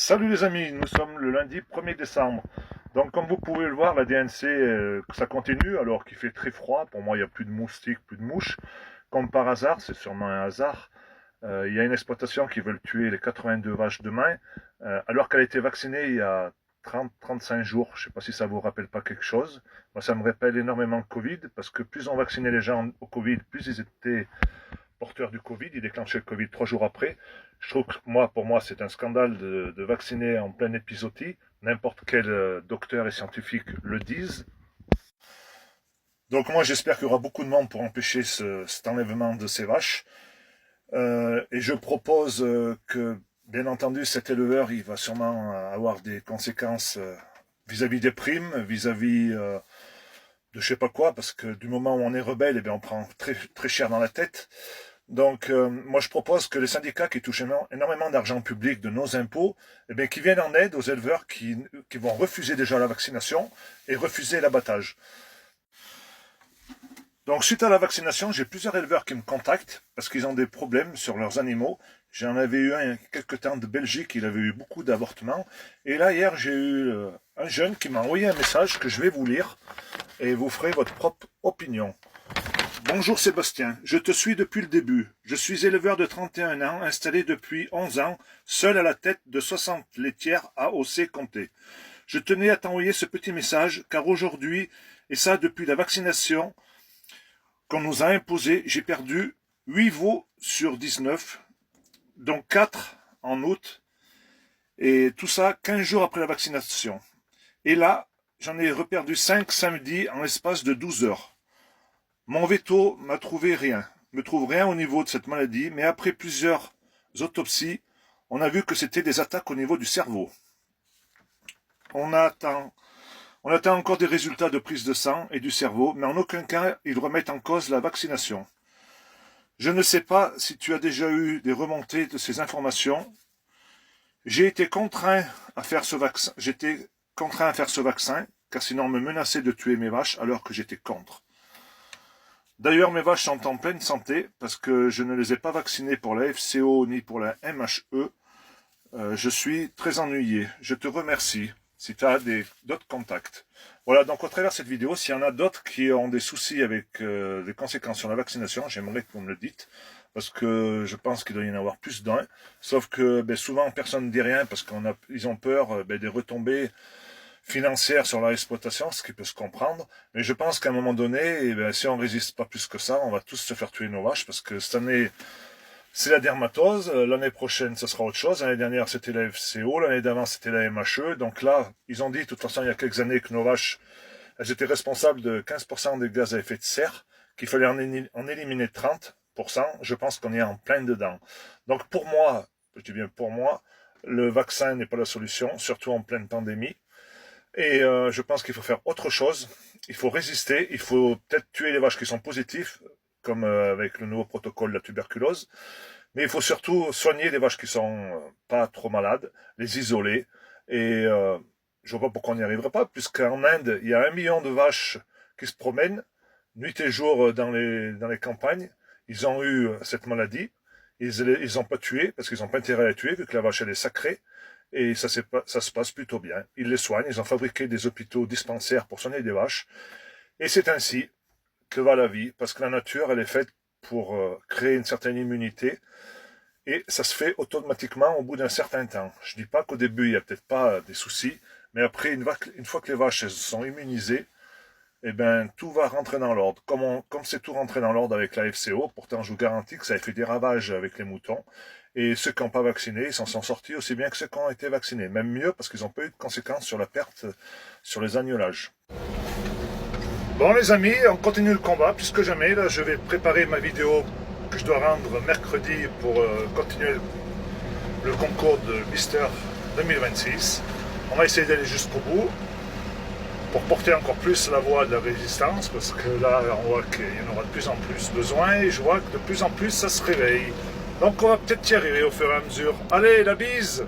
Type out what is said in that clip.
Salut les amis, nous sommes le lundi 1er décembre. Donc comme vous pouvez le voir, la DNC, ça continue alors qu'il fait très froid. Pour moi, il n'y a plus de moustiques, plus de mouches. Comme par hasard, c'est sûrement un hasard. Il y a une exploitation qui veut tuer les 82 vaches demain, alors qu'elle a été vaccinée il y a 30-35 jours. Je ne sais pas si ça vous rappelle pas quelque chose. Moi, ça me rappelle énormément le Covid, parce que plus on vaccinait les gens au Covid, plus ils étaient porteur du Covid, il déclenchait le Covid 3 jours après. Je trouve que pour moi, c'est un scandale de vacciner en pleine épizootie. N'importe quel docteur et scientifique le disent. Donc moi, j'espère qu'il y aura beaucoup de monde pour empêcher cet enlèvement de ces vaches. Et je propose que, bien entendu, cet éleveur, il va sûrement avoir des conséquences vis-à-vis des primes, vis-à-vis de je sais pas quoi, parce que du moment où on est rebelle, eh bien, on prend très, très cher dans la tête. Donc, moi, je propose que les syndicats qui touchent énormément d'argent public de nos impôts, eh bien, qui viennent en aide aux éleveurs qui vont refuser déjà la vaccination et refuser l'abattage. Donc, suite à la vaccination, j'ai plusieurs éleveurs qui me contactent parce qu'ils ont des problèmes sur leurs animaux. J'en avais eu un il y a quelques temps de Belgique, il avait eu beaucoup d'avortements. Et là, hier, j'ai eu un jeune qui m'a envoyé un message que je vais vous lire et vous ferez votre propre opinion. Bonjour Sébastien, je te suis depuis le début. Je suis éleveur de 31 ans, installé depuis 11 ans, seul à la tête de 60 laitières AOC Comté. Je tenais à t'envoyer ce petit message, car aujourd'hui, et ça depuis la vaccination qu'on nous a imposée, j'ai perdu 8 veaux sur 19, dont 4 en août, et tout ça 15 jours après la vaccination. Et là, j'en ai reperdu 5 samedi en l'espace de 12 heures. Mon veto m'a trouvé rien, me trouve rien au niveau de cette maladie, mais après plusieurs autopsies, on a vu que c'était des attaques au niveau du cerveau. On attend encore des résultats de prise de sang et du cerveau, mais en aucun cas ils remettent en cause la vaccination. Je ne sais pas si tu as déjà eu des remontées de ces informations. J'ai été contraint à faire ce vaccin, car sinon on me menaçait de tuer mes vaches alors que j'étais contre. D'ailleurs, mes vaches sont en pleine santé parce que je ne les ai pas vaccinées pour la FCO ni pour la MHE. Je suis très ennuyé. Je te remercie si tu as d'autres contacts. Voilà, donc au travers de cette vidéo, s'il y en a d'autres qui ont des soucis avec les conséquences sur la vaccination, j'aimerais que vous me le dites. Parce que je pense qu'il doit y en avoir plus d'un. Sauf que souvent, personne ne dit rien parce qu'ils ont peur des retombées financière sur leur exploitation, ce qui peut se comprendre. Mais je pense qu'à un moment donné, si on ne résiste pas plus que ça, on va tous se faire tuer nos vaches, parce que cette année, c'est la dermatose, l'année prochaine, ce sera autre chose. L'année dernière, c'était la FCO, l'année d'avant, c'était la MHE. Donc là, ils ont dit, de toute façon, il y a quelques années, que nos vaches, elles étaient responsables de 15% des gaz à effet de serre, qu'il fallait en éliminer 30%. Je pense qu'on est en plein dedans. Donc pour moi, je dis bien pour moi, le vaccin n'est pas la solution, surtout en pleine pandémie. Et je pense qu'il faut faire autre chose. Il faut résister. Il faut peut-être tuer les vaches qui sont positives, comme avec le nouveau protocole de la tuberculose. Mais il faut surtout soigner les vaches qui sont pas trop malades, les isoler. Et je vois pas pourquoi on n'y arriverait pas, puisqu'en Inde, il y a 1 million de vaches qui se promènent nuit et jour dans les campagnes. Ils ont eu cette maladie. Ils n'ont pas tué, parce qu'ils n'ont pas intérêt à la tuer, vu que la vache elle est sacrée. Et ça se passe plutôt bien. Ils les soignent, ils ont fabriqué des hôpitaux dispensaires pour soigner des vaches. Et c'est ainsi que va la vie, parce que la nature, elle est faite pour créer une certaine immunité. Et ça se fait automatiquement au bout d'un certain temps. Je ne dis pas qu'au début, il n'y a peut-être pas des soucis, mais après, une fois que les vaches sont immunisées, eh ben, tout va rentrer dans l'ordre. Comme c'est tout rentré dans l'ordre avec la FCO, pourtant je vous garantis que ça a fait des ravages avec les moutons. Et ceux qui n'ont pas vacciné, ils s'en sont sortis aussi bien que ceux qui ont été vaccinés. Même mieux, parce qu'ils n'ont pas eu de conséquences sur la perte, sur les agnelages. Bon les amis, on continue le combat. Plus que jamais, là, je vais préparer ma vidéo que je dois rendre mercredi pour continuer le concours de Mister 2026. On va essayer d'aller jusqu'au bout, pour porter encore plus la voix de la résistance, parce que là, on voit qu'il y en aura de plus en plus besoin, et je vois que de plus en plus, ça se réveille. Donc on va peut-être y arriver au fur et à mesure. Allez, la bise!